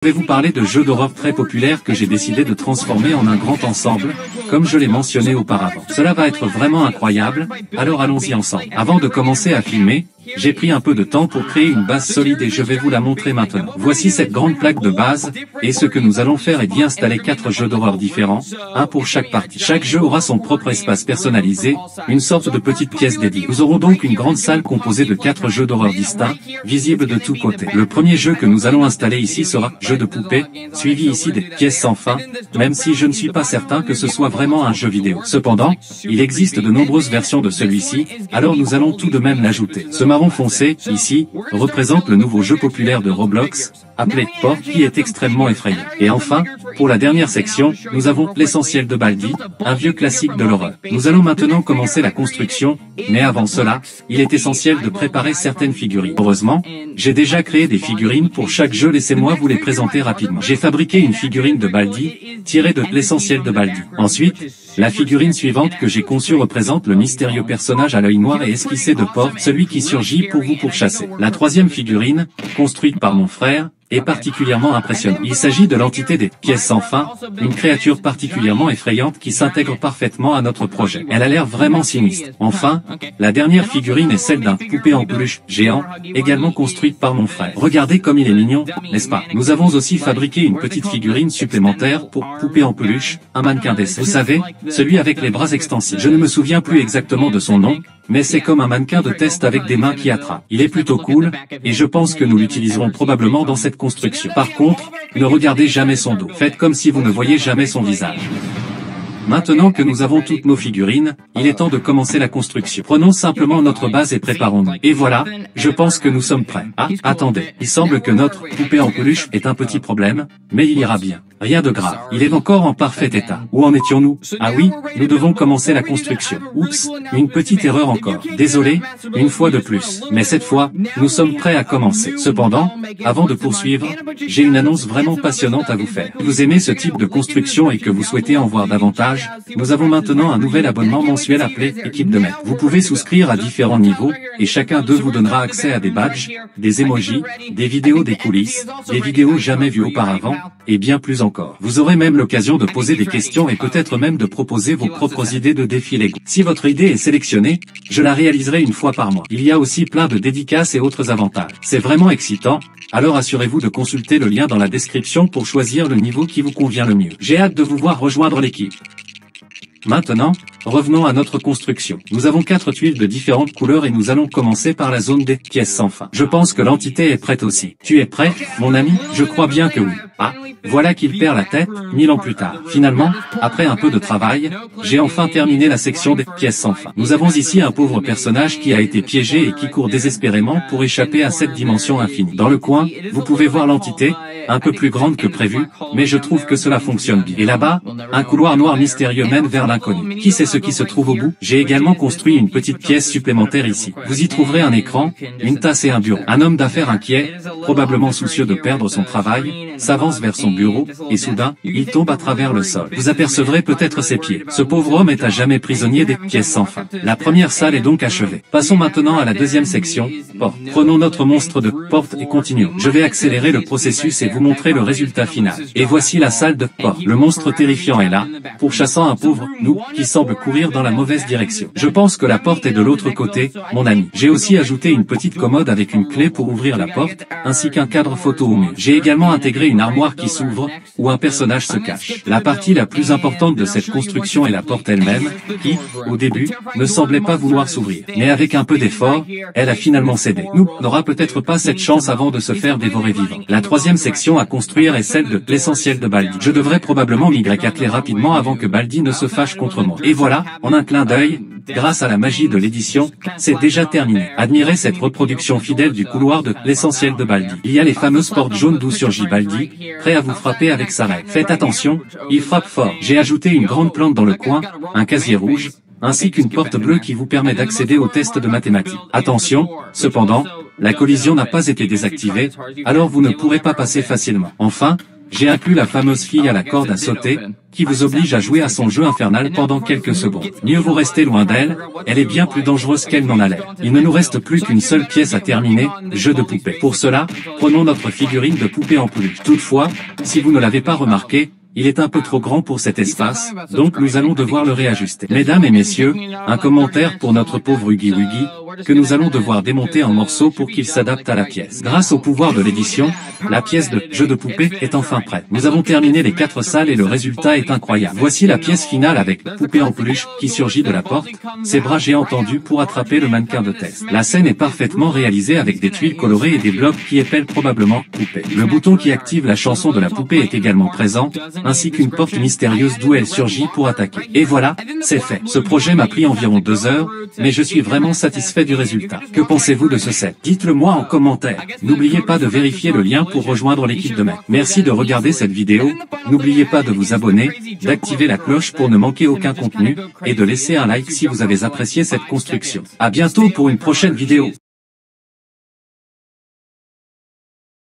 Je vais vous parler de jeux d'horreur très populaires que j'ai décidé de transformer en un grand ensemble, comme je l'ai mentionné auparavant. Cela va être vraiment incroyable, alors allons-y ensemble. Avant de commencer à filmer, j'ai pris un peu de temps pour créer une base solide et je vais vous la montrer maintenant. Voici cette grande plaque de base, et ce que nous allons faire est d'y installer 4 jeux d'horreur différents, un pour chaque partie. Chaque jeu aura son propre espace personnalisé, une sorte de petite pièce dédiée. Nous aurons donc une grande salle composée de 4 jeux d'horreur distincts, visibles de tous côtés. Le premier jeu que nous allons installer ici sera jeu de poupée, suivi ici des pièces sans fin, même si je ne suis pas certain que ce soit vraiment un jeu vidéo. Cependant, il existe de nombreuses versions de celui-ci, alors nous allons tout de même l'ajouter. Ce marron foncé, ici, représente le nouveau jeu populaire de Roblox, appelé Port, qui est extrêmement effrayant. Et enfin, pour la dernière section, nous avons l'essentiel de Baldi, un vieux classique de l'horreur. Nous allons maintenant commencer la construction, mais avant cela, il est essentiel de préparer certaines figurines. Heureusement, j'ai déjà créé des figurines pour chaque jeu, laissez-moi vous les présenter rapidement. J'ai fabriqué une figurine de Baldi, tirée de l'essentiel de Baldi. Ensuite, la figurine suivante que j'ai conçue représente le mystérieux personnage à l'œil noir et esquissé de Port, celui qui surgit pour vous pourchasser. La troisième figurine, construite par mon frère, est particulièrement impressionnant. Il s'agit de l'entité des pièces sans fin, une créature particulièrement effrayante qui s'intègre parfaitement à notre projet. Elle a l'air vraiment sinistre. Enfin, la dernière figurine est celle d'un poupée en peluche géant, également construite par mon frère. Regardez comme il est mignon, n'est-ce pas? Nous avons aussi fabriqué une petite figurine supplémentaire pour poupée en peluche, un mannequin d'essai. Vous savez, celui avec les bras extensifs. Je ne me souviens plus exactement de son nom, mais c'est comme un mannequin de test avec des mains qui attrapent. Il est plutôt cool, et je pense que nous l'utiliserons probablement dans cette construction. Par contre, ne regardez jamais son dos. Faites comme si vous ne voyez jamais son visage. Maintenant que nous avons toutes nos figurines, il est temps de commencer la construction. Prenons simplement notre base et préparons-nous. Et voilà, je pense que nous sommes prêts. Ah, attendez, il semble que notre poupée en peluche ait un petit problème, mais il ira bien. Rien de grave. Il est encore en parfait état. Où en étions-nous? Ah oui, nous devons commencer la construction. Oups, une petite erreur encore. Désolé, une fois de plus. Mais cette fois, nous sommes prêts à commencer. Cependant, avant de poursuivre, j'ai une annonce vraiment passionnante à vous faire. Si vous aimez ce type de construction et que vous souhaitez en voir davantage, nous avons maintenant un nouvel abonnement mensuel appelé Équipe de Maître. Vous pouvez souscrire à différents niveaux, et chacun d'eux vous donnera accès à des badges, des emojis, des vidéos des coulisses, des vidéos jamais vues auparavant, et bien plus encore. Vous aurez même l'occasion de poser des questions et peut-être même de proposer vos propres idées de défis Lego. Si votre idée est sélectionnée, je la réaliserai une fois par mois. Il y a aussi plein de dédicaces et autres avantages. C'est vraiment excitant, alors assurez-vous de consulter le lien dans la description pour choisir le niveau qui vous convient le mieux. J'ai hâte de vous voir rejoindre l'équipe. Maintenant, revenons à notre construction. Nous avons 4 tuiles de différentes couleurs et nous allons commencer par la zone des pièces sans fin. Je pense que l'entité est prête aussi. Tu es prêt, mon ami? Je crois bien que oui. Ah, voilà qu'il perd la tête, 1000 ans plus tard. Finalement, après un peu de travail, j'ai enfin terminé la section des pièces sans fin. Nous avons ici un pauvre personnage qui a été piégé et qui court désespérément pour échapper à cette dimension infinie. Dans le coin, vous pouvez voir l'entité, un peu plus grande que prévu, mais je trouve que cela fonctionne bien. Et là-bas, un couloir noir mystérieux mène vers l'inconnu. Qui sait ce qui se trouve au bout? J'ai également construit une petite pièce supplémentaire ici. Vous y trouverez un écran, une tasse et un bureau. Un homme d'affaires inquiet, probablement soucieux de perdre son travail, s'avance vers son bureau, et soudain, il tombe à travers le sol. Vous apercevrez peut-être ses pieds. Ce pauvre homme est à jamais prisonnier des pièces sans fin. La première salle est donc achevée. Passons maintenant à la deuxième section, porte. Prenons notre monstre de porte et continuons. Je vais accélérer le processus et vous montrer le résultat final. Et voici la salle de porte. Le monstre terrifiant est là, pourchassant un pauvre nous qui semble courir dans la mauvaise direction. Je pense que la porte est de l'autre côté, mon ami. J'ai aussi ajouté une petite commode avec une clé pour ouvrir la porte, ainsi qu'un cadre photo au mur. J'ai également intégré une armoire qui s'ouvre, où un personnage se cache. La partie la plus importante de cette construction est la porte elle-même, qui, au début, ne semblait pas vouloir s'ouvrir. Mais avec un peu d'effort, elle a finalement cédé. Nous n'aura peut-être pas cette chance avant de se faire dévorer vivant. La troisième section à construire est celle de l'essentiel de Baldi. Je devrais probablement m'y atteler rapidement avant que Baldi ne se fâche contre moi. Et voilà, en un clin d'œil, grâce à la magie de l'édition, c'est déjà terminé. Admirez cette reproduction fidèle du couloir de l'essentiel de Baldi. Il y a les fameuses portes jaunes d'où surgit Baldi, prêt à vous frapper avec sa raie. Faites attention, il frappe fort. J'ai ajouté une grande plante dans le coin, un casier rouge, ainsi qu'une porte bleue qui vous permet d'accéder au test de mathématiques. Attention, cependant, la collision n'a pas été désactivée, alors vous ne pourrez pas passer facilement. Enfin, J'ai inclus la fameuse fille à la corde à sauter, qui vous oblige à jouer à son jeu infernal pendant quelques secondes. Mieux vous rester loin d'elle, elle est bien plus dangereuse qu'elle n'en a l'air. Il ne nous reste plus qu'une seule pièce à terminer, jeu de poupée. Pour cela, prenons notre figurine de poupée en peluche. Toutefois, si vous ne l'avez pas remarqué, il est un peu trop grand pour cet espace, donc nous allons devoir le réajuster. Mesdames et messieurs, un commentaire pour notre pauvre Huggy Wuggy, que nous allons devoir démonter en morceaux pour qu'il s'adapte à la pièce. Grâce au pouvoir de l'édition, la pièce de jeu de poupée est enfin prête. Nous avons terminé les 4 salles et le résultat est incroyable. Voici la pièce finale avec poupée en peluche qui surgit de la porte, ses bras géants tendus pour attraper le mannequin de test. La scène est parfaitement réalisée avec des tuiles colorées et des blocs qui épellent probablement poupée. Le bouton qui active la chanson de la poupée est également présent, ainsi qu'une porte mystérieuse d'où elle surgit pour attaquer. Et voilà, c'est fait. Ce projet m'a pris environ 2 heures, mais je suis vraiment satisfait du résultat. Que pensez-vous de ce set? Dites-le moi en commentaire. N'oubliez pas de vérifier le lien pour rejoindre l'équipe de Mec. Merci de regarder cette vidéo, n'oubliez pas de vous abonner, d'activer la cloche pour ne manquer aucun contenu, et de laisser un like si vous avez apprécié cette construction. À bientôt pour une prochaine vidéo.